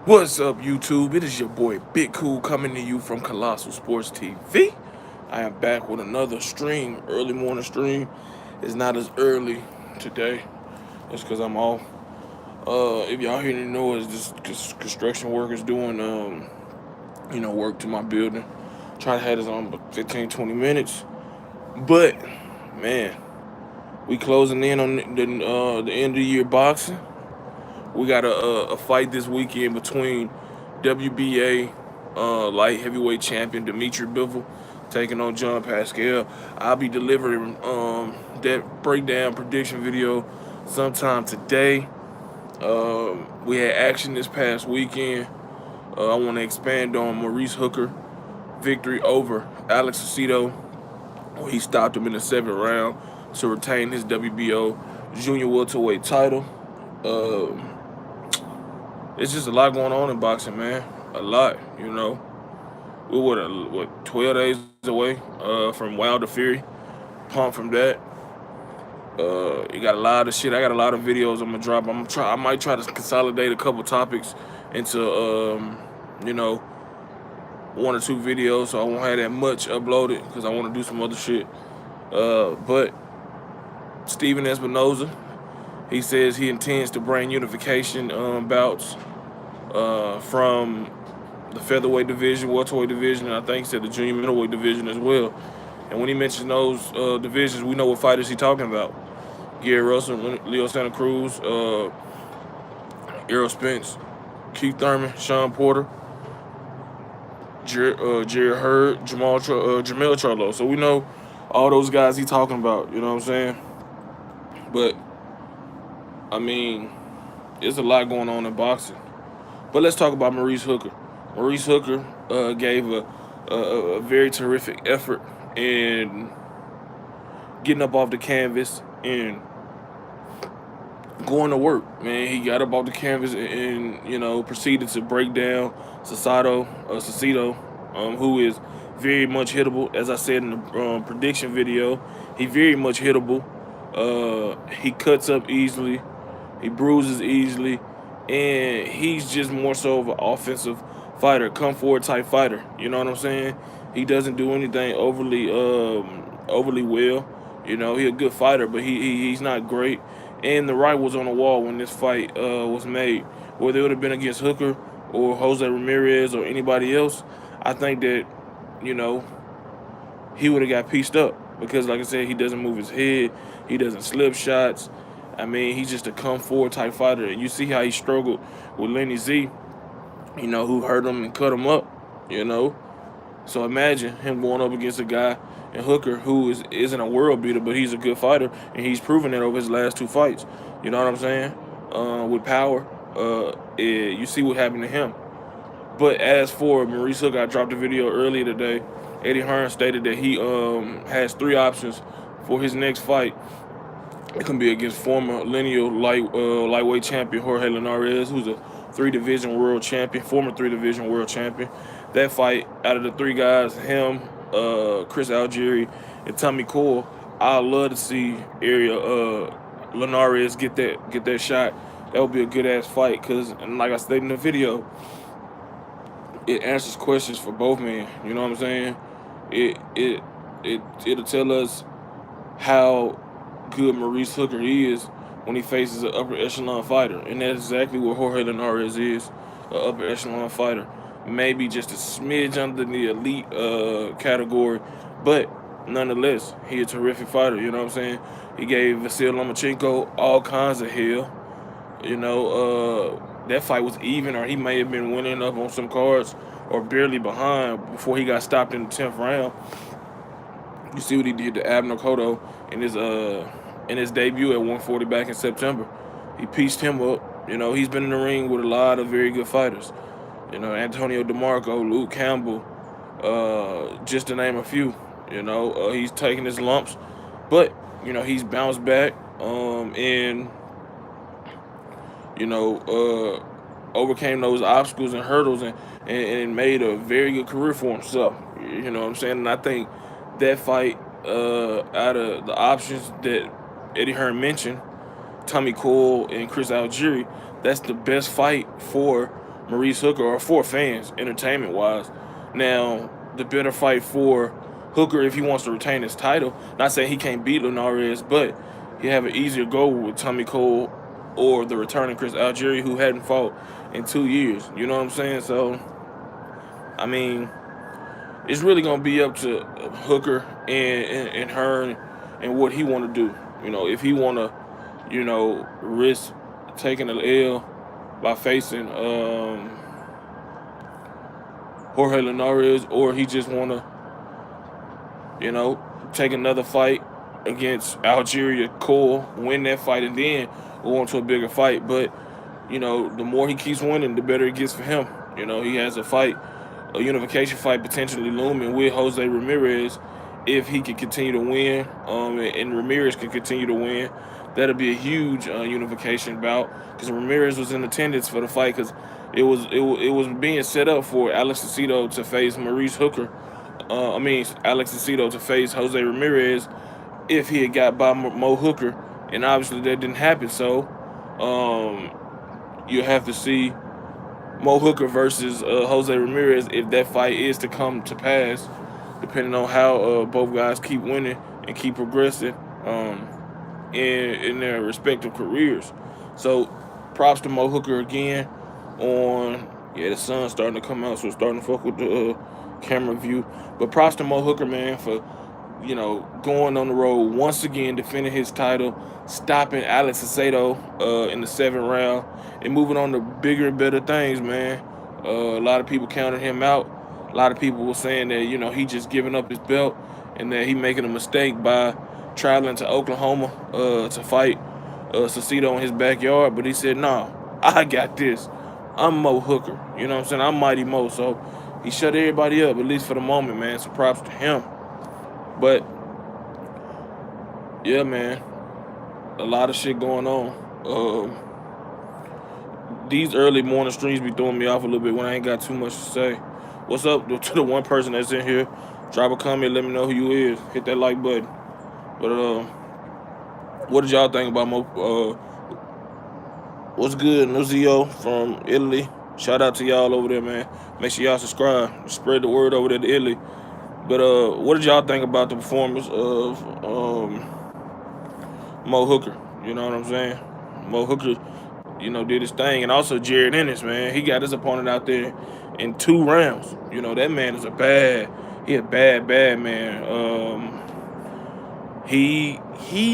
What's up, YouTube? It is your boy Big Cool coming to you from Colossal Sports TV. I am back with another stream, early morning stream. It's not as early today. It's because I'm off. If y'all hear any noise, this construction workers doing, work to my building. Try to have this on about 15, 20 minutes. But, man, we closing in on the end of the year boxing. We got a fight this weekend between WBA light heavyweight champion Dimitri Bivol taking on John Pascal. I'll be delivering that breakdown prediction video sometime today. We had action this past weekend. I want to expand on Maurice Hooker victory over Alex Aceto. He stopped him in the 7th round to retain his WBO junior welterweight title. It's just a lot going on in boxing, man. A lot. We're 12 days away from Wilder Fury. Pumped from that. You got a lot of shit. I got a lot of videos I'm gonna drop. I might try to consolidate a couple topics into one or two videos, so I won't have that much uploaded because I want to do some other shit. But Steven Espinoza, he says he intends to bring unification bouts from the featherweight division, welterweight division, and I think he said the junior middleweight division as well. And when he mentions those divisions, we know what fighters he's talking about. Gary Russell, Leo Santa Cruz, Errol Spence, Keith Thurman, Sean Porter, Jerry Hurd, Jamel Charlo. So we know all those guys he's talking about, you know what I'm saying? But, I mean, there's a lot going on in boxing. But let's talk about Maurice Hooker. Maurice Hooker gave a very terrific effort in getting up off the canvas and going to work, man. He got up off the canvas and proceeded to break down Cicero, who is very much hittable. As I said in the prediction video, he very much hittable. He cuts up easily, he bruises easily, and he's just more so of an offensive fighter, come forward type fighter. You know what I'm saying? He doesn't do anything overly well. He's a good fighter, but he's not great. And the writing was on the wall when this fight was made. Whether it would have been against Hooker or Jose Ramirez or anybody else, I think that, he would have got pieced up. Because, like I said, he doesn't move his head. He doesn't slip shots. I mean, he's just a come forward type fighter. And you see how he struggled with Lenny Z, who hurt him and cut him up, So imagine him going up against a guy in Hooker who isn't a world beater, but he's a good fighter, and he's proven it over his last 2 fights. You know what I'm saying? With power, you see what happened to him. But as for Maurice Hooker, I dropped a video earlier today. Eddie Hearn stated that he has 3 options for his next fight. It can be against former lineal lightweight champion Jorge Linares, who's a 3-division world champion, former 3-division world champion. That fight, out of the 3 guys, him, Chris Algieri, and Tommy Cole, I'd love to see Linares get that shot. That would be a good ass fight, cause like I stated in the video, it answers questions for both men. You know what I'm saying? It'll tell us how good Maurice Hooker is when he faces an upper echelon fighter, and that's exactly what Jorge Linares is, an upper echelon fighter. Maybe just a smidge under the elite category, but nonetheless, he's a terrific fighter. You know what I'm saying? He gave Vasyl Lomachenko all kinds of hell. That fight was even, or he may have been winning up on some cards or barely behind before he got stopped in the 10th round. You see what he did to Abner Cotto in his debut at 140 back in September. He pieced him up. He's been in the ring with a lot of very good fighters. Antonio DeMarco, Luke Campbell, just to name a few. He's taking his lumps, but he's bounced back and overcame those obstacles and hurdles and made a very good career for himself. You know what I'm saying? And I think that fight, out of the options that Eddie Hearn mentioned, Tommy Cole and Chris Algieri, that's the best fight for Maurice Hooker, or for fans, entertainment wise. Now, the better fight for Hooker if he wants to retain his title. Not saying he can't beat Linares, but he have an easier goal with Tommy Cole or the returning Chris Algieri, who hadn't fought in 2 years. You know what I'm saying? So, I mean, it's really gonna be up to Hooker and Hearn and what he want to do. If he want to, risk taking an L by facing Jorge Linares, or he just want to, take another fight against Algeria Cole, win that fight, and then go on to a bigger fight. But, the more he keeps winning, the better it gets for him. He has a unification fight potentially looming with Jose Ramirez. If he can continue to win, and Ramirez can continue to win, that'll be a huge unification bout, because Ramirez was in attendance for the fight, because it was being set up for Alex Aceto to face Maurice Hooker. Alex Aceto to face Jose Ramirez if he had got by Mo Hooker, and obviously that didn't happen. So you'll have to see Mo Hooker versus Jose Ramirez if that fight is to come to pass, depending on how both guys keep winning and keep progressing in their respective careers. So props to Mo Hooker again on, the sun's starting to come out, so it's starting to fuck with the camera view. But props to Mo Hooker, man, for going on the road once again, defending his title, stopping Alex Aceto in the 7th round, and moving on to bigger and better things, man. A lot of people counted him out. A lot of people were saying that he just giving up his belt and that he making a mistake by traveling to Oklahoma to fight Aceto in his backyard. But he said, "No, I got this. I'm Mo Hooker. You know what I'm saying? I'm Mighty Mo." So he shut everybody up, at least for the moment, man. So props to him. But yeah, man, a lot of shit going on. These early morning streams be throwing me off a little bit when I ain't got too much to say. What's up to the one person that's in here? Drop a comment, let me know who you is. Hit that like button. But what did y'all think about what's good, Nuzio from Italy? Shout out to y'all over there, man. Make sure y'all subscribe. Spread the word over there to Italy. But what did y'all think about the performance of Mo Hooker? You know what I'm saying? Mo Hooker, did his thing. And also Jared Ennis, man. He got his opponent out there in 2 rounds. That man is a bad man. He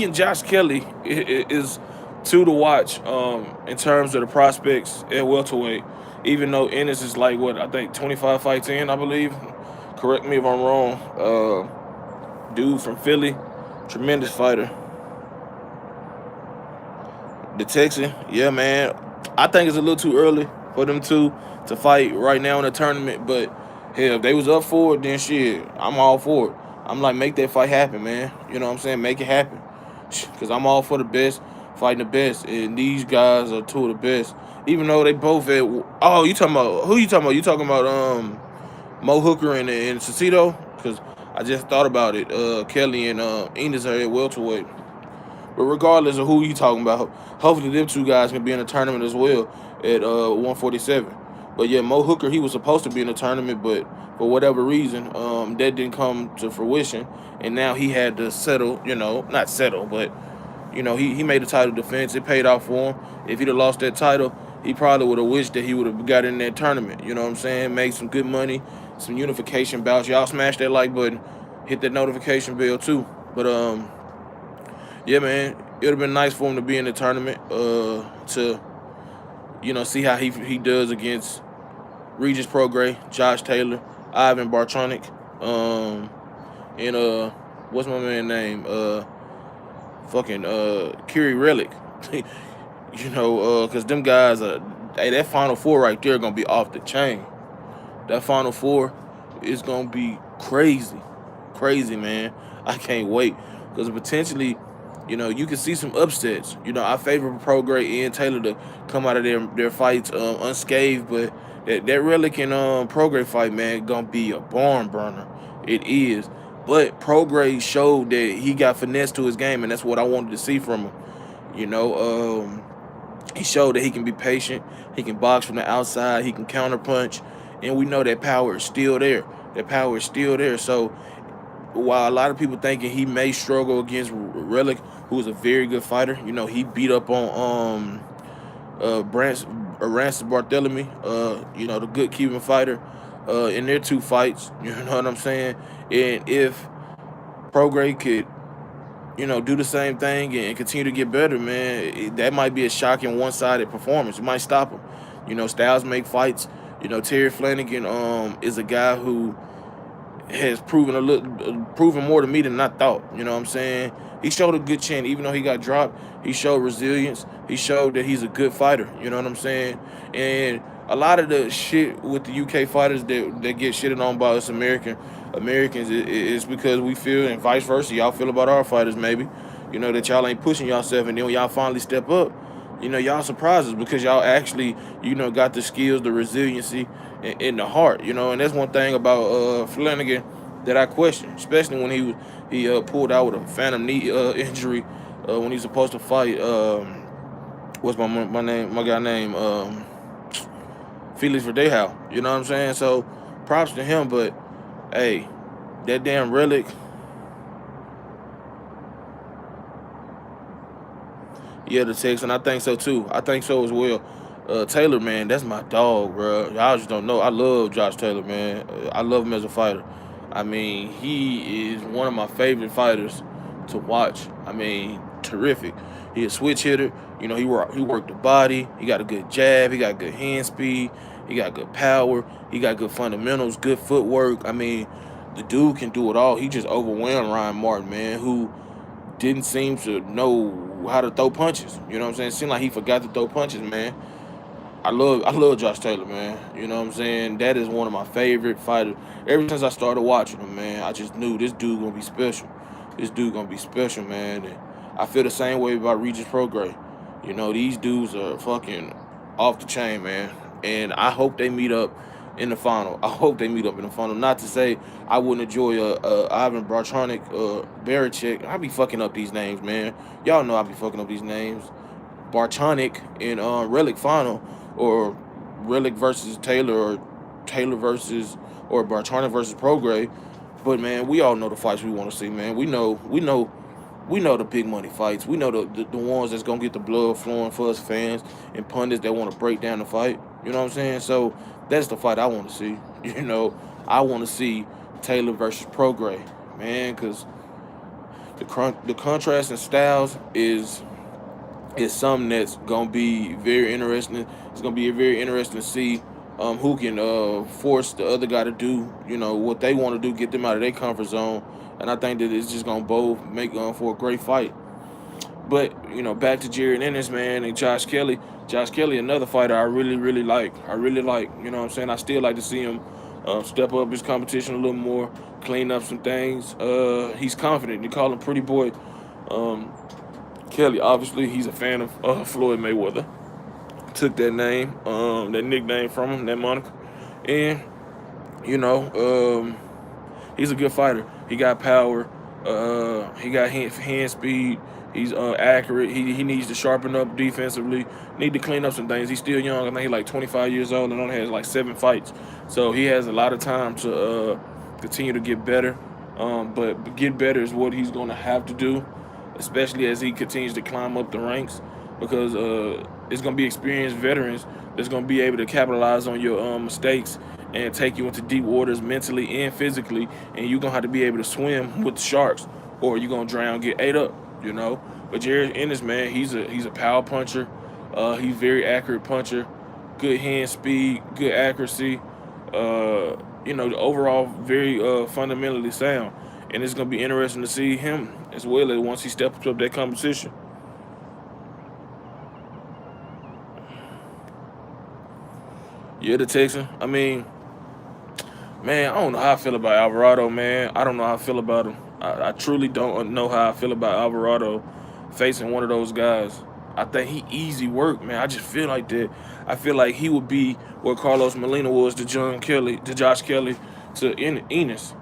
and Josh Kelly is 2 to watch in terms of the prospects at welterweight. Even though Ennis is like, I think 25 fights in, I believe. Correct me if I'm wrong. Dude from Philly, tremendous fighter. The Texan, yeah, man. I think it's a little too early for them two to fight right now in the tournament. But hell, if they was up for it, then shit, I'm all for it. I'm like, make that fight happen, man. You know what I'm saying? Make it happen. Because I'm all for the best, fighting the best. And these guys are 2 of the best. Even though they both at, you talking about, who you talking about? You talking about Mo Hooker and Aceto? Because I just thought about it. Kelly and Ennis are at welterweight. But regardless of who you talking about, hopefully them 2 guys can be in the tournament as well at 147. But yeah, Mo Hooker, he was supposed to be in the tournament, but for whatever reason, that didn't come to fruition. And now he had to settle, not settle, but, he made a title defense. It paid off for him. If he'd have lost that title, he probably would have wished that he would have got in that tournament. You know what I'm saying? Made some good money, some unification bouts. Y'all smash that like button. Hit that notification bell too. But, yeah, man, it would have been nice for him to be in the tournament to, see how he does against Regis Prograis, Josh Taylor, Ivan Bartronik, and what's my man's name? Kiri Relic. Because them guys that Final Four right there gonna be off the chain. That Final Four is gonna be crazy, man. I can't wait, because potentially, you can see some upsets. I favor Prograis and Taylor to come out of their fights unscathed, but that Relic and Prograis fight, man, gonna be a barn burner. It is. But Prograis showed that he got finesse to his game, and that's what I wanted to see from him. He showed that he can be patient. He can box from the outside. He can counterpunch, and we know that power is still there. That power is still there. So while a lot of people thinking he may struggle against Relic, who is a very good fighter, he beat up on Ransom Barthélemy, the good Cuban fighter, in their two fights. You know what I'm saying? And if Prograis could do the same thing and continue to get better, man, that might be a shocking one-sided performance. It might stop him. Styles make fights. Terry Flanagan is a guy who has proven more to me than I thought. You know what I'm saying? He showed a good chin, even though he got dropped. He showed resilience. He showed that he's a good fighter. You know what I'm saying? And a lot of the shit with the UK fighters that get shitted on by us Americans is because we feel, and vice versa, y'all feel about our fighters maybe, that y'all ain't pushing yourself, and then when y'all finally step up, y'all surprise us because y'all actually, got the skills, the resiliency, and the heart, and that's one thing about Flanagan that I question, especially when he pulled out with a phantom knee injury when he's supposed to fight. What's my guy name? Felix Verdejo. You know what I'm saying? So props to him, but hey, that damn Relic. Yeah, the Texan. I think so too. I think so as well. Taylor, man, that's my dog, bro. Y'all just don't know. I love Josh Taylor, man. I love him as a fighter. I mean, he is one of my favorite fighters to watch. I mean, terrific. He a switch hitter. He worked the body. He got a good jab. He got good hand speed. He got good power. He got good fundamentals, good footwork. I mean, the dude can do it all. He just overwhelmed Ryan Martin, man, who didn't seem to know how to throw punches. You know what I'm saying? It seemed like he forgot to throw punches, man. I love Josh Taylor, man. You know what I'm saying? That is one of my favorite fighters. Ever since I started watching him, man, I just knew this dude gonna be special. This dude gonna be special, man. And I feel the same way about Regis Prograis. These dudes are fucking off the chain, man. And I hope they meet up in the final. I hope they meet up in the final. Not to say I wouldn't enjoy Ivan Bartonik, Barichek. I be fucking up these names, man. Y'all know I be fucking up these names. Bartonik in Relic final, or Relic versus Taylor, or Taylor versus, or Bartonik versus Prograis. But man, we all know the fights we want to see, man. We know the big money fights. We know the ones that's gonna get the blood flowing for us fans and pundits that want to break down the fight. You know what I'm saying? So that's the fight I want to see. I want to see Taylor versus Prograis, man, because the contrast in styles is something that's gonna be very interesting. It's gonna be very interesting to see who can force the other guy to do what they want to do, get them out of their comfort zone. And I think that it's just gonna both make for a great fight. But back to Jared Ennis, man, and Josh Kelly. Josh Kelly, another fighter I really, really like. You know what I'm saying? I still like to see him step up his competition a little more, clean up some things. He's confident. You call him Pretty Boy. Kelly, obviously, he's a fan of Floyd Mayweather. Took that name, that nickname from him, that moniker. And, he's a good fighter. He got power. He got hand speed. He's accurate. He needs to sharpen up defensively. Need to clean up some things. He's still young. I think he's like 25 years old and only has like 7 fights. So he has a lot of time to continue to get better. But get better is what he's going to have to do, especially as he continues to climb up the ranks, because it's going to be experienced veterans that's going to be able to capitalize on your mistakes and take you into deep waters mentally and physically, and you're going to have to be able to swim with the sharks, or you're going to drown, get ate up, But Jared Ennis, man, he's a power puncher. He's very accurate puncher, good hand speed, good accuracy, overall very fundamentally sound. And it's going to be interesting to see him as well as once he steps up that competition. Yeah, the Texan. I mean, man, I don't know how I feel about Alvarado, man. I don't know how I feel about him. I truly don't know how I feel about Alvarado facing one of those guys. I think he easy work, man. I just feel like that. I feel like he would be what Carlos Molina was to Josh Kelly, to Ennis.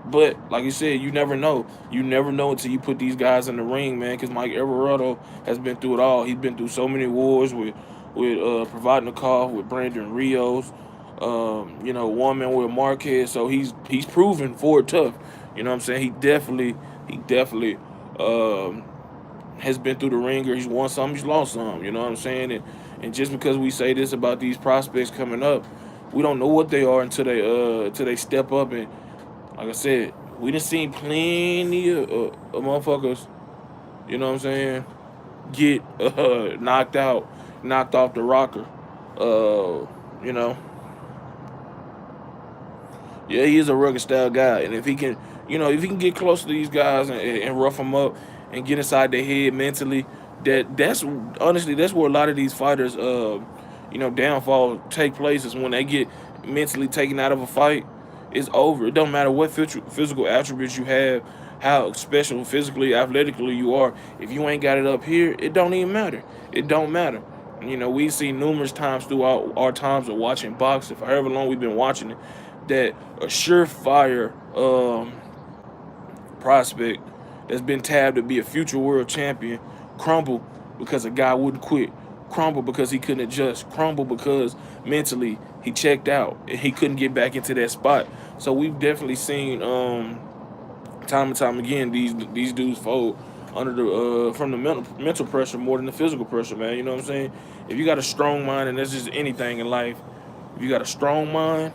But like you said, you never know. You never know until you put these guys in the ring, man. Because Mike Everado has been through it all. He's been through so many wars with providing a call with Brandon Rios, one man with Marquez. So he's proven for it tough. You know what I'm saying? He definitely um, has been through the ringer. He's won some, he's lost some. You know what I'm saying? And just because we say this about these prospects coming up, we don't know what they are until they step up. And like I said, we done seen plenty of motherfuckers. You know what I'm saying? Get knocked out, knocked off the rocker. You know, yeah, he is a rugged style guy, and if he can get close to these guys and rough them up and get inside their head mentally, that's honestly that's where a lot of these fighters, downfall take place is when they get mentally taken out of a fight. It's over. It don't matter what physical attributes you have, how special physically, athletically you are. If you ain't got it up here, it don't even matter. It don't matter. We've seen numerous times throughout our times of watching boxing, for however long we've been watching it, that a surefire prospect that's been tabbed to be a future world champion crumble because a guy wouldn't quit, crumble because he couldn't adjust, crumble because mentally he checked out and he couldn't get back into that spot. So we've definitely seen time and time again these dudes fold under the from the mental pressure more than the physical pressure, man. You know what I'm saying? If you got a strong mind, and that's just anything in life, if you got a strong mind,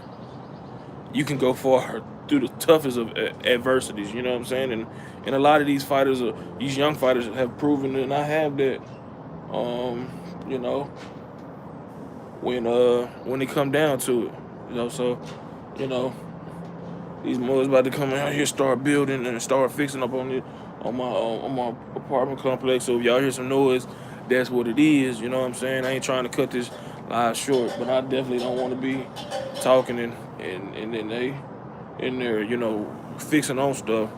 you can go far through the toughest of adversities. You know what I'm saying? And a lot of these fighters, these young fighters, have proven and I have that. Um, you know, when it come down to it, So, you know, these mothers about to come out here, start building and start fixing up on my apartment complex. So if y'all hear some noise, that's what it is. You know what I'm saying? I ain't trying to cut this live short, but I definitely don't want to be talking and then they in there, fixing on stuff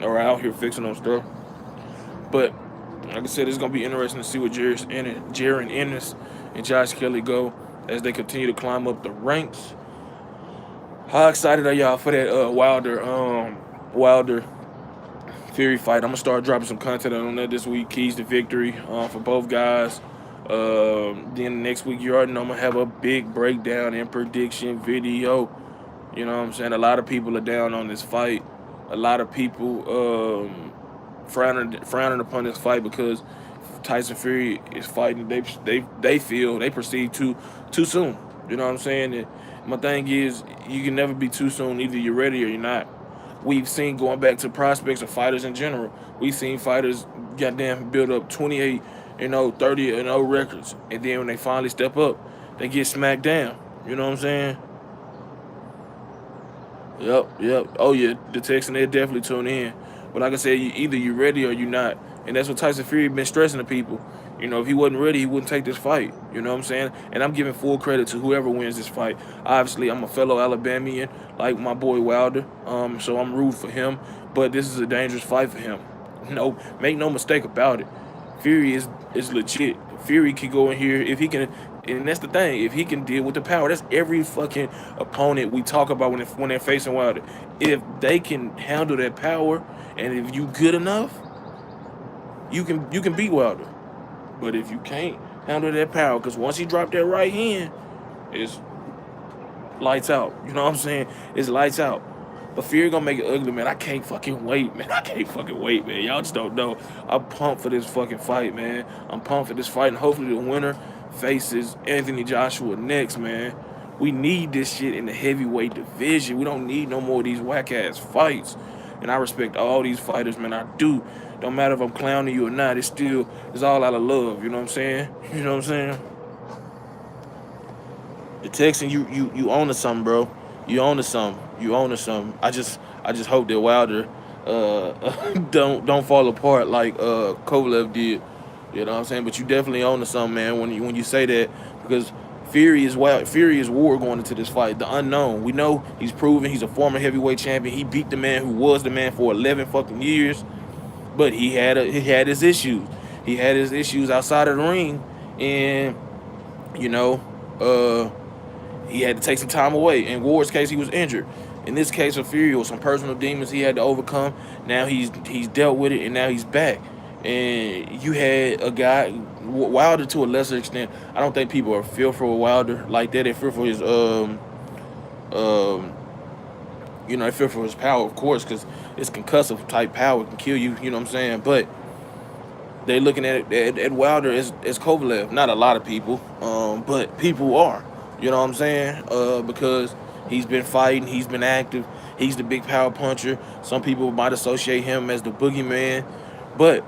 or out here fixing on stuff. But like I said, it's gonna be interesting to see what Jaron Ennis and Josh Kelly go as they continue to climb up the ranks. How excited are y'all for that Wilder Fury fight? I'm gonna start dropping some content on that this week. Keys to victory for both guys. Then next week, you already know I'm gonna have a big breakdown and prediction video. You know what I'm saying? A lot of people are down on this fight. A lot of people frowning upon this fight because Tyson Fury is fighting. They perceive too soon. You know what I'm saying? And my thing is, you can never be too soon. Either you're ready or you're not. We've seen, going back to prospects of fighters in general, we've seen fighters goddamn build up 28, 30 records, and then when they finally step up, they get smacked down. You know what I'm saying? Yep. Oh yeah, the Texan, they definitely tune in. But like I said, either you're ready or you're not, and that's what Tyson Fury been stressing to people. If he wasn't ready, he wouldn't take this fight. You know what I'm saying? And I'm giving full credit to whoever wins this fight. Obviously, I'm a fellow Alabamian, like my boy Wilder, so I'm rooting for him. But this is a dangerous fight for him. No, make no mistake about it. Fury is legit. Fury can go in here if he can, and that's the thing. If he can deal with the power, that's every fucking opponent we talk about when they're facing Wilder. If they can handle that power, and if you good enough, you can beat Wilder. But if you can't handle that power, because once he dropped that right hand, it's lights out. You know what I'm saying? It's lights out. But Fury gonna make it ugly, man. I can't fucking wait, man. Y'all just don't know. I'm pumped for this fucking fight, man. I'm pumped for this fight, and hopefully the winner faces Anthony Joshua next, man. We need this shit in the heavyweight division. We don't need no more of these whack-ass fights. And I respect all these fighters, man. I do. Don't matter if I'm clowning you or not. It's all out of love. You know what I'm saying? You know what I'm saying? The Texan, you own to something, bro. You own to something. I just hope that Wilder don't fall apart like Kovalev did. You know what I'm saying? But you definitely own to something, man. When you say that, because Fury is war going into this fight. The unknown. We know he's proven he's a former heavyweight champion. He beat the man who was the man for 11 fucking years. But he had his issues. He had his issues outside of the ring, and he had to take some time away. In Ward's case, he was injured, In this case of Fury, it was some personal demons he had to overcome. Now he's dealt with it, and now he's back. And you had a guy, Wilder to a lesser extent. I don't think people are fearful of Wilder like that. They fear for his um they fear for his power, of course, because it's concussive type power, can kill you. You know what I'm saying? But they looking at Wilder as Kovalev. Not a lot of people, but people are. You know what I'm saying? Because he's been fighting, he's been active, he's the big power puncher. Some people might associate him as the boogeyman, but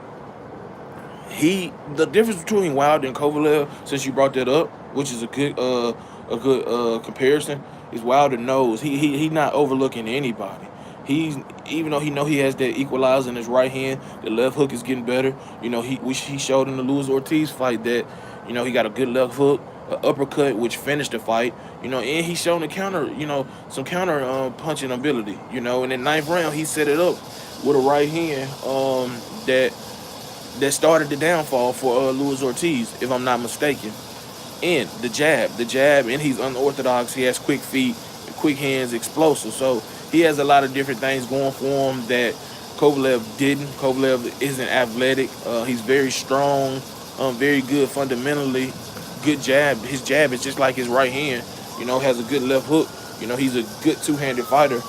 the difference between Wilder and Kovalev, since you brought that up, which is a good comparison, is Wilder knows he not overlooking anybody. He's Even though he has that equalizer in his right hand, the left hook is getting better. He showed in the Luis Ortiz fight that he got a good left hook, an uppercut which finished the fight. And he showed some counter punching ability. In the ninth round he set it up with a right hand that started the downfall for Luis Ortiz, if I'm not mistaken. And the jab, and he's unorthodox. He has quick feet, quick hands, explosive. So he has a lot of different things going for him that Kovalev didn't. Kovalev isn't athletic. He's very strong, very good fundamentally. Good jab. His jab is just like his right hand. Has a good left hook. He's a good two-handed fighter.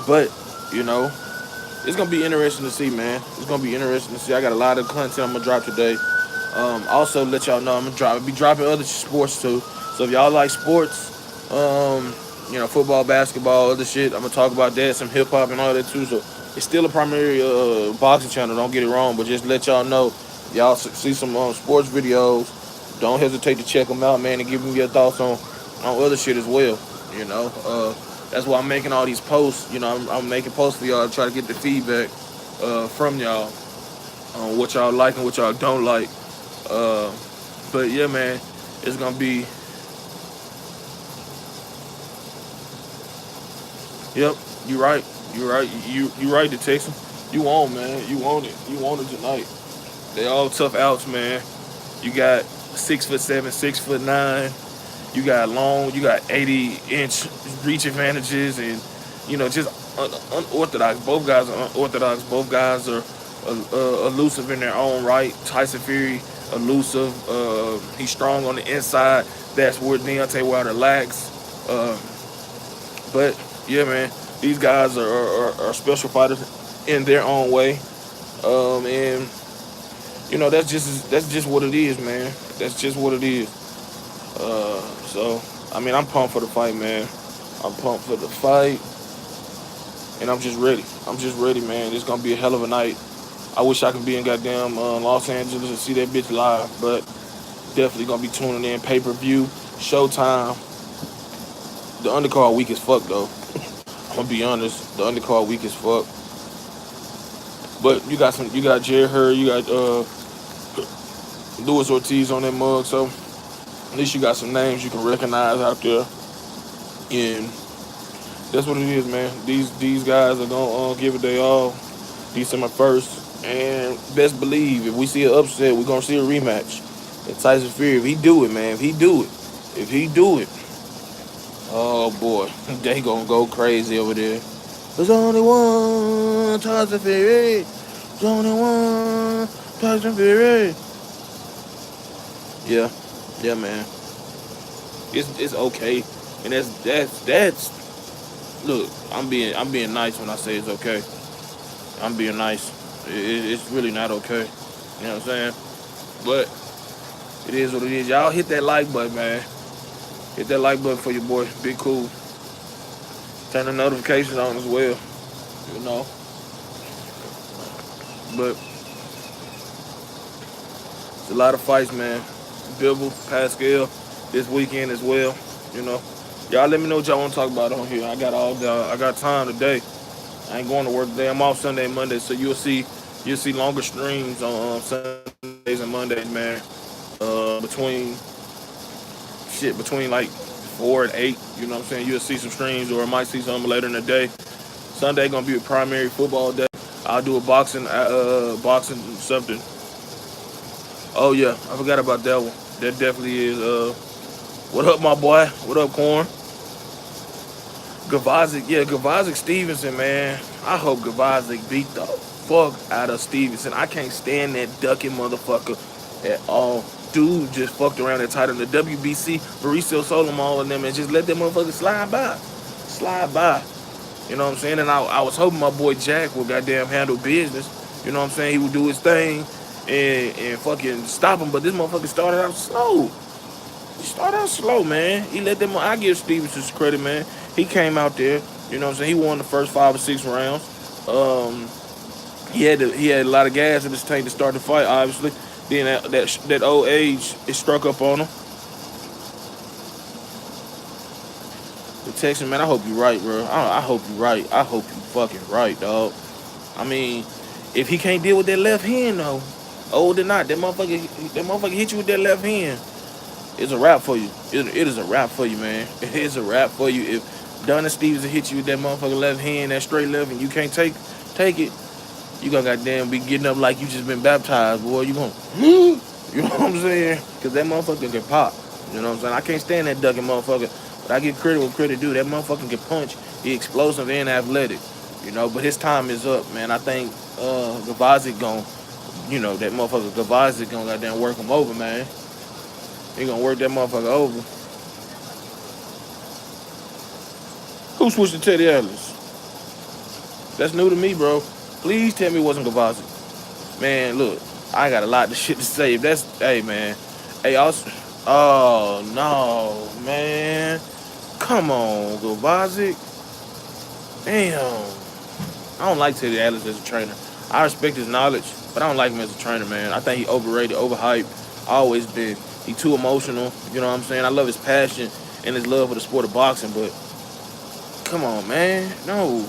But it's gonna be interesting to see, man. It's gonna be interesting to see. I got a lot of content I'm gonna drop today. Also, let y'all know I'm gonna be dropping other sports too. So if y'all like sports, football, basketball, other shit, I'm gonna talk about that, some hip hop and all that too. So it's still a primary boxing channel. Don't get it wrong, but just let y'all know, y'all see some sports videos. Don't hesitate to check them out, man, and give me your thoughts on other shit as well. That's why I'm making all these posts. I'm making posts for y'all to try to get the feedback from y'all on what y'all like and what y'all don't like. But yeah, man, it's gonna be. Yep, you right. You right. You right to Texas. You on, man. You want it. You want it tonight. They all tough outs, man. You got 6'7", 6'9". You got long. You got 80-inch reach advantages, and just unorthodox. Both guys are unorthodox. Both guys are elusive in their own right. Tyson Fury, elusive. He's strong on the inside. That's where Deontay Wilder lacks. But yeah, man, these guys are special fighters in their own way. And that's just what it is, man. That's just what it is. So I mean, I'm pumped for the fight, man. I'm pumped for the fight, and I'm just ready. I'm just ready, man. It's gonna be a hell of a night. I wish I could be in goddamn Los Angeles and see that bitch live, but definitely gonna be tuning in. Pay-per-view, Showtime. The undercard weak as fuck, though. I'm gonna be honest. The undercard weak as fuck. But you got Jerry Hurd, you got Luis Ortiz on that mug, so at least you got some names you can recognize out there. And that's what it is, man. These guys are gonna give it their all December 1st. And best believe, if we see an upset, we're gonna see a rematch. And Tyson Fury, if he do it, man, if he do it, oh boy, they gonna go crazy over there. There's only one Tyson Fury. There's only one Tyson Fury. Yeah, man. It's okay, and that's. Look, I'm being nice when I say it's okay. I'm being nice. It's really not okay. You know what I'm saying? But it is what it is. Y'all hit that like button, man. Hit that like button for your boy. Big Cool. Turn the notifications on as well. But it's a lot of fights, man. Bivol, Pascal, this weekend as well. Y'all let me know what y'all want to talk about on here. I got time today. I ain't going to work today. I'm off Sunday and Monday, so you'll see longer streams on Sundays and Mondays, man. Between like 4 and 8. You know what I'm saying? You'll see some streams, or I might see something later in the day. Sunday gonna be a primary football day. I'll do a boxing something. Oh yeah, I forgot about that one. That definitely is. What up, my boy? What up, Corn? Gavazik Stevenson, man. I hope Gavazik beat the fuck out of Stevenson. I can't stand that ducking motherfucker at all. Dude just fucked around and tied him to WBC, Mauricio Solomon and them, and just let that motherfucker slide by. Slide by. You know what I'm saying? And I was hoping my boy Jack would goddamn handle business. You know what I'm saying? He would do his thing and fucking stop him. But this motherfucker started out slow. He started out slow, man. He let them. I give Stevenson credit, man. He came out there. You know what I'm saying? He won the first 5 or 6 rounds. He had a lot of gas in his tank to start the fight. Obviously, then that old age it struck up on him. The Texan, man, I hope you're right, bro. I hope you're right. I hope you fucking right, dog. I mean, if he can't deal with that left hand, though, old or not, that motherfucker hit you with that left hand. It's a wrap for you. It is a wrap for you, man. It is a wrap for you. If Donna Stevenson hit you with that motherfucker left hand, that straight left, and you can't take it, you gonna goddamn be getting up like you just been baptized, boy. You gonna, you know what I'm saying? Because that motherfucker can pop. You know what I'm saying? I can't stand that ducking motherfucker. But I give credit where credit due. That motherfucker can punch. He explosive and athletic. You know, but his time is up, man. I think Gavazik gon', you know, that motherfucker Gavazik gon' goddamn work him over, man. He gonna work that motherfucker over. Who switched to Teddy Atlas? That's new to me, bro. Please tell me it wasn't Gavazik. Man, look, I got a lot of shit to say. If that's, hey, man. Hey, oh, no, man. Come on, Gavazik. Damn. I don't like Teddy Atlas as a trainer. I respect his knowledge, but I don't like him as a trainer, man. I think he overrated, overhyped. Always been. He too emotional, you know what I'm saying? I love his passion and his love for the sport of boxing, but come on, man. No.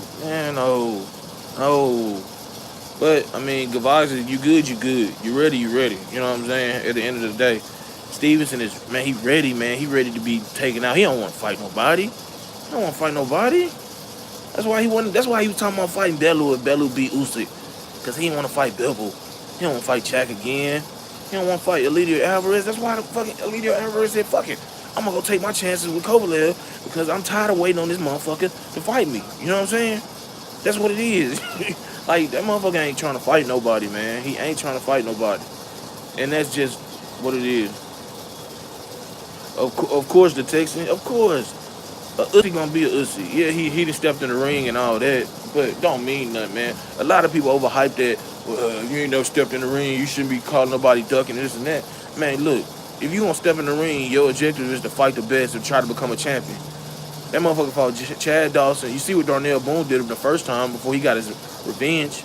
But, I mean, Gavazik, you good, you good. You ready, you ready. You know what I'm saying? At the end of the day. Stevenson is, man, he ready, man. He ready to be taken out. He don't want to fight nobody. He don't want to fight nobody. That's why he was talking about fighting Bellew if Bellew beat Usyk. Because he didn't want to fight Bivol. He don't want to fight Chak again. He don't want to fight Eleuthero Alvarez. That's why the fucking Eleuthero Alvarez said, fuck it. I'm going to go take my chances with Kovalev because I'm tired of waiting on this motherfucker to fight me. You know what I'm saying? That's what it is. Like, that motherfucker ain't trying to fight nobody, man. He ain't trying to fight nobody. And that's just what it is. Of course, the Texan, of course. Usyk gonna be a Usyk. Yeah, he done stepped in the ring and all that, but don't mean nothing, man. A lot of people overhype that. Well, you ain't never stepped in the ring. You shouldn't be calling nobody ducking this and that. Man, look, if you gonna step in the ring, your objective is to fight the best and try to become a champion. That motherfucker fought Chad Dawson. You see what Darnell Boone did him the first time before he got his revenge.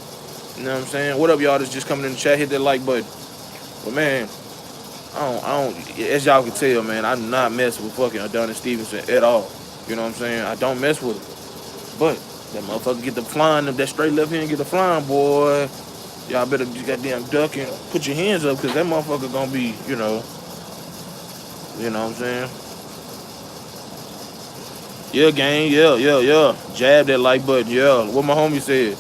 You know what I'm saying? What up, y'all that's just coming in the chat? Hit that like button. But, man, I don't, as y'all can tell, man, I do not mess with fucking Adonis Stevenson at all. You know what I'm saying? I don't mess with him. But that motherfucker get the flying, that straight left hand get the flying, boy. Y'all better goddamn duck and put your hands up because that motherfucker gonna be, you know what I'm saying? Yeah, gang, yeah. Jab that like button, yeah. What my homie said.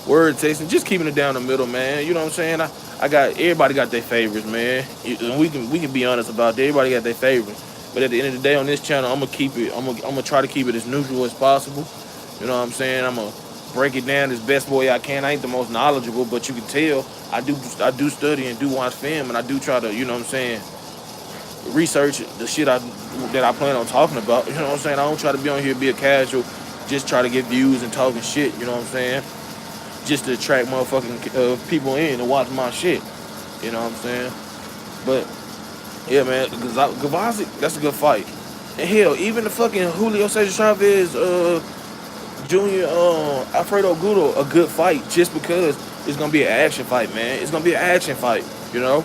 Word tasting, just keeping it down the middle, man. You know what I'm saying? Everybody got their favorites, man. And we can be honest about that. Everybody got their favorites. But at the end of the day on this channel, I'm gonna try to keep it as neutral as possible. You know what I'm saying? I'm gonna break it down as best way I can. I ain't the most knowledgeable, but you can tell I do study and do watch film, and I do try to, you know what I'm saying, research the shit that I plan on talking about. You know what I'm saying? I don't try to be on here be a casual, just try to get views and talking shit. You know what I'm saying? Just to attract motherfucking people in to watch my shit. You know what I'm saying? But yeah, man, Gavazik, that's a good fight. And hell, even the fucking Julio Cesar Chavez Jr. Alfredo Gudo, a good fight just because it's gonna be an action fight, man. It's gonna be an action fight, you know.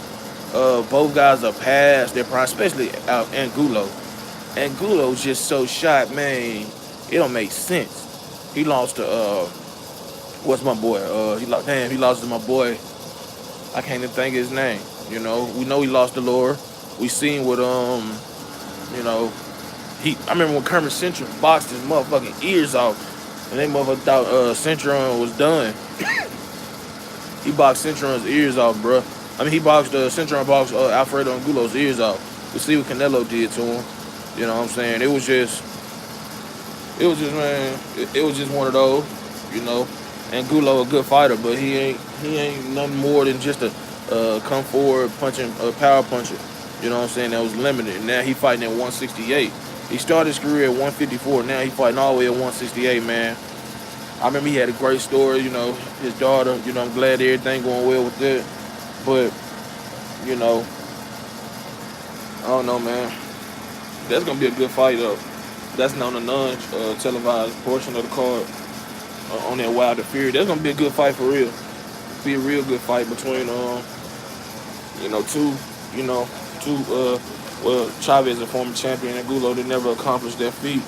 Both guys are past their prime, especially Angulo. Angulo's just so shot, man. It don't make sense. He lost to what's my boy? He lost to my boy. I can't even think of his name. You know, we know he lost to Laura. We seen what you know, I remember when Kermit Central boxed his motherfucking ears off. And they motherfucker thought Centron was done. He boxed Centron's ears off, bro. I mean, he boxed Centron boxed Alfredo Angulo's ears off. We see what Canelo did to him. You know what I'm saying? It was just, It was just, man, it was just one of those, you know. And Gulo a good fighter, but he ain't nothing more than just a come forward punching power puncher. You know what I'm saying? That was limited. And now he fighting at 168. He started his career at 154. Now he fighting all the way at 168, man. I remember he had a great story. You know, his daughter. You know, I'm glad everything going well with that. But you know, I don't know, man. That's gonna be a good fight though. That's not on the non televised portion of the card on that Wilder Fury. That's gonna be a good fight for real. Be a real good fight between two you know two well, Chavez a former champion and Gulo, they never accomplished that feat.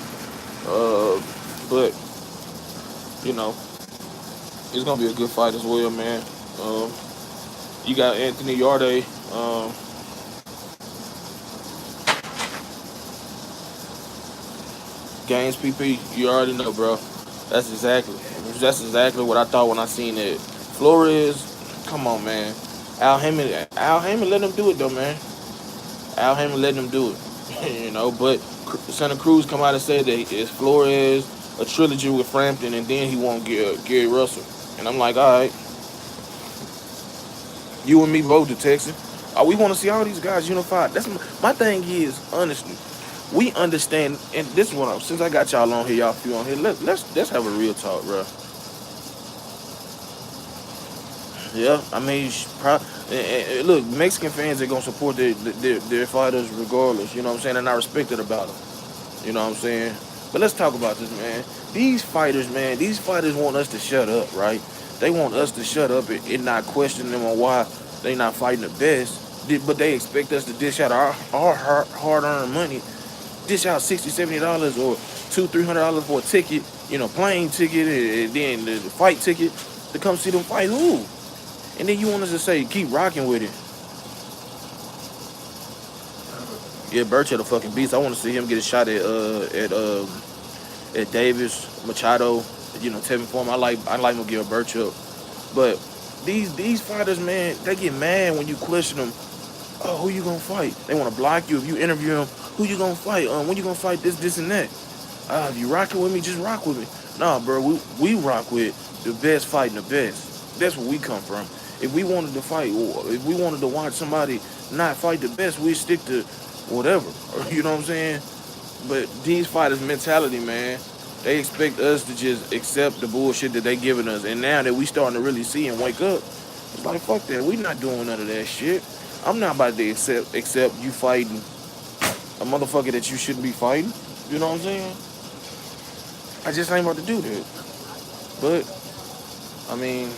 But you know it's gonna be a good fight as well, man. Um, you got Anthony Yarde. Games PP, you already know, bro. That's exactly that's exactly what I thought when I seen it. Flores, come on, man. Al Heyman let him do it though, man. Al Heyman letting him do it, But Santa Cruz come out and said that it's Flores a trilogy with Frampton, and then he won't get Gary Russell. And I'm like, all right, you and me both, the Texan. We want to see all these guys unified. That's my thing is honestly. We understand, and this is what since I got y'all on here, y'all few on here. Let's have a real talk, bro. Yeah, I mean, look, Mexican fans are gonna support their fighters regardless. You know what I'm saying, and I respect it about them. You know what I'm saying. But let's talk about this, man. These fighters, man, these fighters want us to shut up, right? They want us to shut up and not question them on why they not fighting the best. But they expect us to dish out our hard-earned money, dish out $60, $70 or $200, $300 for a ticket, plane ticket, and then the fight ticket to come see them fight who? And then you want us to say keep rocking with it. Yeah, Burchett a fucking beast. I want to see him get a shot at Davis Machado. Tevin Form. I like Miguel Burchett, but these fighters, man, they get mad when you question them. Oh, who you gonna fight? They want to block you if you interview them. Who you gonna fight? When you gonna fight this and that? If you rocking with me, just rock with me. Nah, bro, we rock with the best fighting the best. That's where we come from. If we wanted to fight, or if we wanted to watch somebody not fight the best, we stick to whatever. You know what I'm saying? But these fighters' mentality, man, they expect us to just accept the bullshit that they giving us. And now that we starting to really see and wake up, it's like, fuck that. We not doing none of that shit. I'm not about to accept you fighting a motherfucker that you shouldn't be fighting. You know what I'm saying? I just ain't about to do that. But I mean,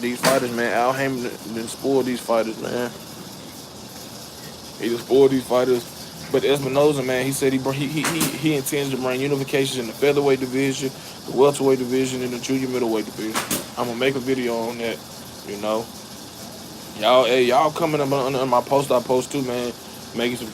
these fighters, man, Al Haymon done spoiled these fighters, man. He done spoiled these fighters. But Espinoza, man, he said he intends to bring unification in the featherweight division, the welterweight division, and the junior middleweight division. I'm gonna make a video on that. You know, y'all coming up on my post I post too, man. Making some,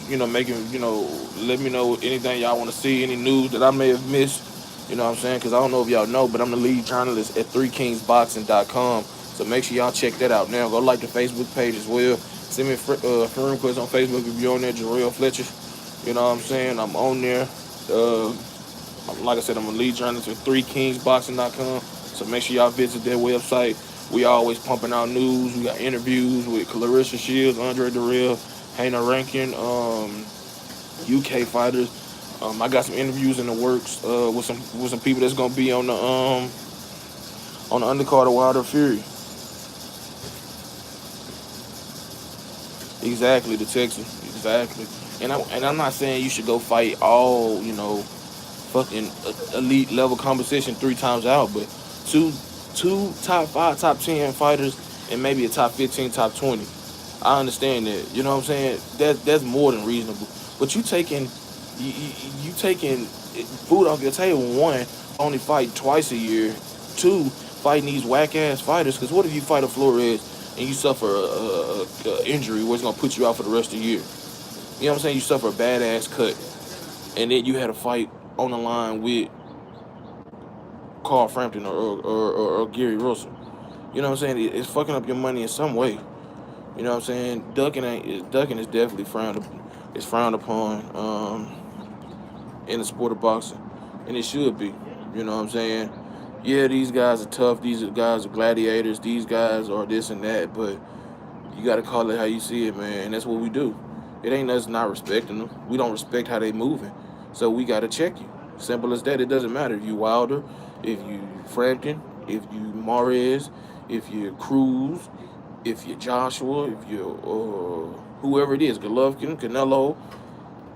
let me know anything y'all want to see, any news that I may have missed. You know what I'm saying? Because I don't know if y'all know, but I'm the lead journalist at 3kingsboxing.com. So make sure y'all check that out now. Go like the Facebook page as well. Send me a friend request on Facebook if you're on there, Jarrell Fletcher. You know what I'm saying? I'm on there. Uh, like I said, I'm a lead journalist at 3kingsboxing.com. So make sure y'all visit their website. We always pumping out news. We got interviews with Clarissa Shields, Andre Durrell, Hannah Rankin, UK fighters. I got some interviews in the works with some people that's gonna be on the undercard of Wilder Fury. Exactly, the Texan. Exactly. And I'm not saying you should go fight all fucking elite level competition 3 times out, but two top 5, top 10 fighters and maybe a top 15, top 20. I understand that. You know what I'm saying? That's more than reasonable. But you taking food off your table. One, only fight twice a year. Two, fighting these whack ass fighters. Because what if you fight a Flores and you suffer a injury where it's gonna put you out for the rest of the year? You know what I'm saying? You suffer a badass cut, and then you had a fight on the line with Carl Frampton or Gary Russell. You know what I'm saying? It's fucking up your money in some way. You know what I'm saying? Ducking is definitely frowned upon. in the sport of boxing, and it should be. You know what I'm saying? Yeah, these guys are tough. These guys are gladiators. These guys are this and that, but you got to call it how you see it, man. And that's what we do. It ain't us not respecting them. We don't respect how they moving, so we got to check you. Simple as that. It doesn't matter if you Wilder, if you Frampton, if you Mares, if you're Cruz, if you're Joshua, if you're whoever it is, Golovkin, Canelo,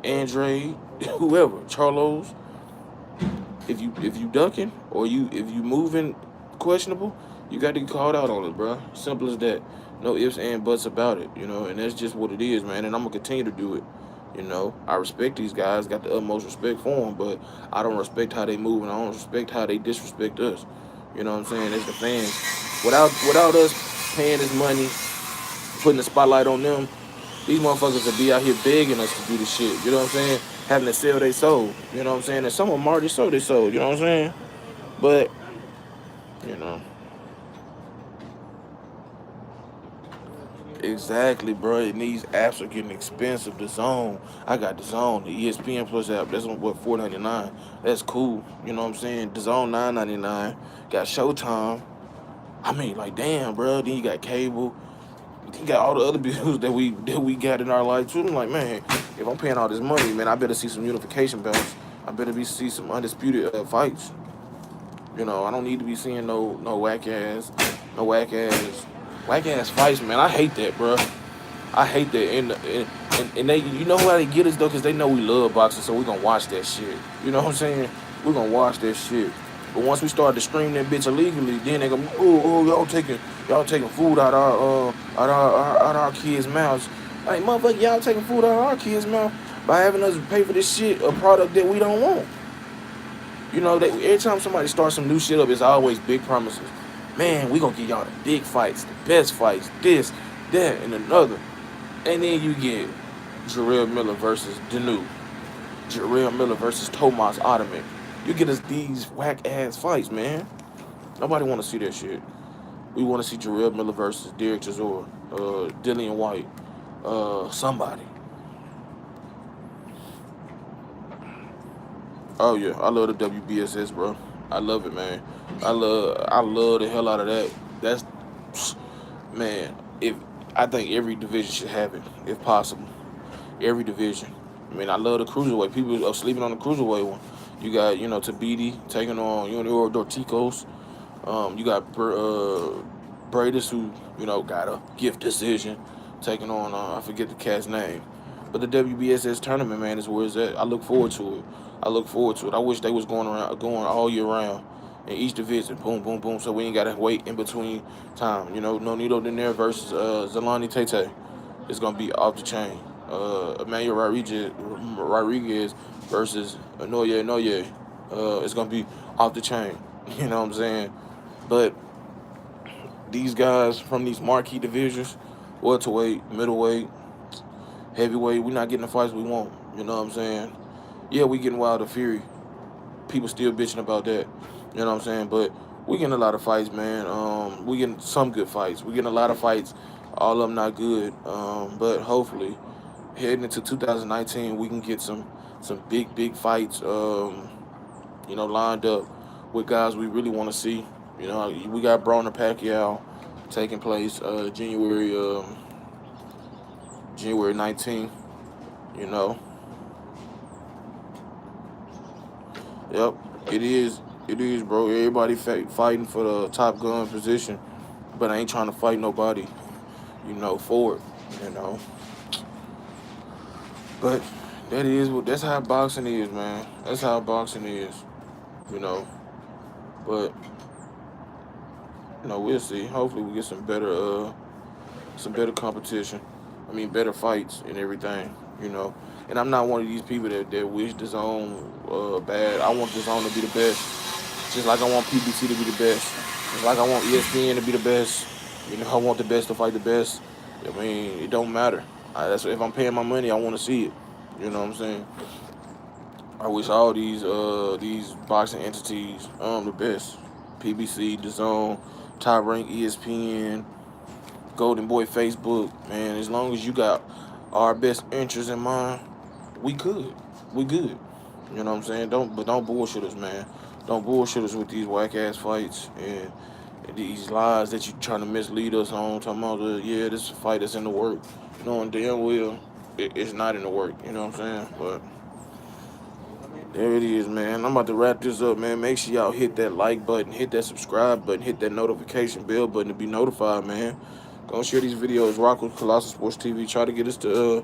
Andre, whoever, Charlos. If you ducking or if you moving questionable, you got to get called out on it, bro. Simple as that. No ifs and buts about it, and that's just what it is, man. And I'm gonna continue to do it. I respect these guys, got the utmost respect for them, but I don't respect how they move, and I don't respect how they disrespect us. You know what I'm saying? As the fans, without us paying this money, putting the spotlight on them, these motherfuckers would be out here begging us to do this shit. You know what I'm saying? Having to sell their soul. You know what I'm saying? And some of them already sold their soul. You know what I'm saying? But, you know. Exactly, bro. And these apps are getting expensive. The Zone, I got the Zone, the ESPN Plus app. That's what $4.99. That's cool. You know what I'm saying? The Zone $9.99. Got Showtime. I mean, like, damn, bro. Then you got cable. You got all the other bills that we got in our life too. I'm like, man, if I'm paying all this money, man, I better see some unification belts. I better see some undisputed fights. I don't need to be seeing no whack ass fights, man. I hate that, bro. I hate that. And they, how they get us though, cause they know we love boxing, so we gonna watch that shit. You know what I'm saying? We gonna watch that shit. But once we start to stream that bitch illegally, then they go, oh, y'all taking food out our kids' mouths. Like, motherfucker, y'all taking food out of our kids' mouth by having us pay for this shit, a product that we don't want. Every time somebody starts some new shit up, it's always big promises. Man, we gonna get y'all the big fights, the best fights, this, that, and another. And then you get Jarrell Miller versus Danu. Jarrell Miller versus Tomas Ottoman. You get us these whack-ass fights, man. Nobody want to see that shit. We want to see Jarrell Miller versus Derek Chisora, Dillian White, somebody. Oh yeah, I love the WBSS, bro. I love it, man. I love the hell out of that. That's, man. If I think every division should have it, if possible. Every division. I mean, I love the cruiserweight. People are sleeping on the cruiserweight one. You got, Tabiti taking on Junior Dorticos. You got Bradis, who, got a gift decision, taking on, I forget the cat's name. But the WBSS tournament, man, is where it's at. I look forward to it. I wish they was going all year round in each division. Boom, boom, boom. So we ain't got to wait in between time. Nonito Donaire versus Zolani Tete. It's going to be off the chain. Emmanuel Rodriguez versus Inoue. It's going to be off the chain. You know what I'm saying? But these guys from these marquee divisions, welterweight, middleweight, heavyweight, we're not getting the fights we want. You know what I'm saying? Yeah, we getting Wilder Fury. People still bitching about that. You know what I'm saying? But we getting a lot of fights, man. We getting some good fights. We getting a lot of fights. All of them not good. But hopefully, heading into 2019, we can get some big fights, lined up with guys we really want to see. We got Broner Pacquiao taking place January 19th. Yep, it is, bro. Everybody fighting for the Top Gun position, but I ain't trying to fight nobody, for it, But that's how boxing is, man. That's how boxing is, But we'll see. Hopefully, we get some better competition. I mean, better fights and everything, And I'm not one of these people that wish the Zone bad. I want the Zone to be the best, just like I want PBC to be the best, just like I want ESPN to be the best. I want the best to fight the best. I mean, it don't matter. If I'm paying my money, I want to see it. You know what I'm saying? I wish all these boxing entities the best. PBC, the Zone, Top Rank, ESPN, Golden Boy Facebook, man. As long as you got our best interests in mind, we good. You know what I'm saying? Don't bullshit us, man. Don't bullshit us with these whack ass fights and these lies that you trying to mislead us on. Talking about yeah, this fight is in the work, knowing damn well it's not in the work. You know what I'm saying? But there it is, man. I'm about to wrap this up, man. Make sure y'all hit that like button, hit that subscribe button, hit that notification bell button to be notified, man. Go share these videos. Rock with Colossal Sports TV. Try to get us to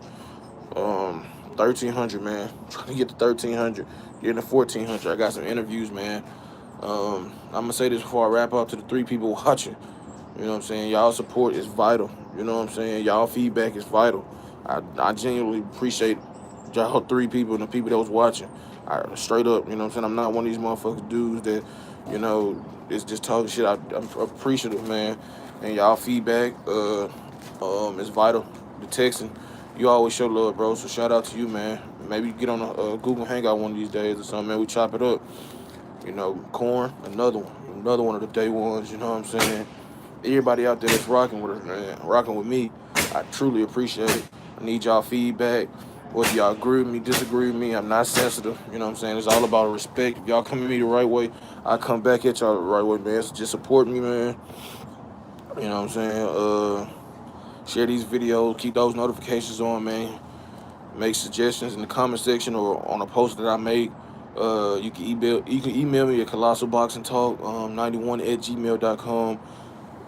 1,300, man. Trying to get to 1,300. Getting to 1,400. I got some interviews, man. I'm gonna say this before I wrap up to the 3 people watching. You know what I'm saying? Y'all support is vital. You know what I'm saying? Y'all feedback is vital. I genuinely appreciate y'all 3 people and the people that was watching. Straight up, you know what I'm saying? I'm not one of these motherfuckers dudes that, is just talking shit. I'm appreciative, man. And y'all feedback is vital. The texting, you always show love, bro. So shout out to you, man. Maybe get on a Google Hangout one of these days or something, man. We chop it up. Corn, another one of the day ones. You know what I'm saying? Everybody out there that's rocking with us, man, rocking with me, I truly appreciate it. I need y'all feedback. Whether y'all agree with me, disagree with me, I'm not sensitive. You know what I'm saying? It's all about respect. If y'all come at me the right way, I come back at y'all the right way, man. So just support me, man. You know what I'm saying? Share these videos, keep those notifications on, man. Make suggestions in the comment section or on a post that I make. You can email me at colossalboxingtalk91@gmail.com.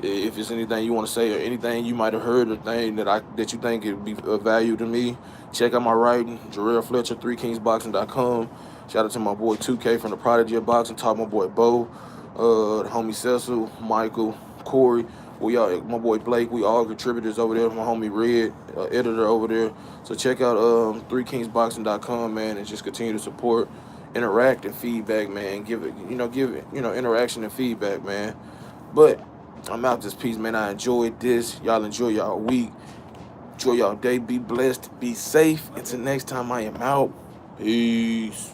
If it's anything you want to say or anything you might have heard or thing that you think would be of value to me, check out my writing, Jarrell Fletcher, 3kingsboxing.com. Shout out to my boy 2K from the Prodigy of Boxing Talk, my boy Bo, the homie Cecil, Michael, Corey. My boy Blake, we all contributors over there. My homie Red, editor over there. So check out 3kingsboxing.com, man, and just continue to support, interact, and feedback, man. Give it interaction and feedback, man. But I'm out this piece, man. I enjoyed this. Y'all enjoy y'all week. Enjoy y'all day. Be blessed. Be safe. Until next time, I am out. Peace.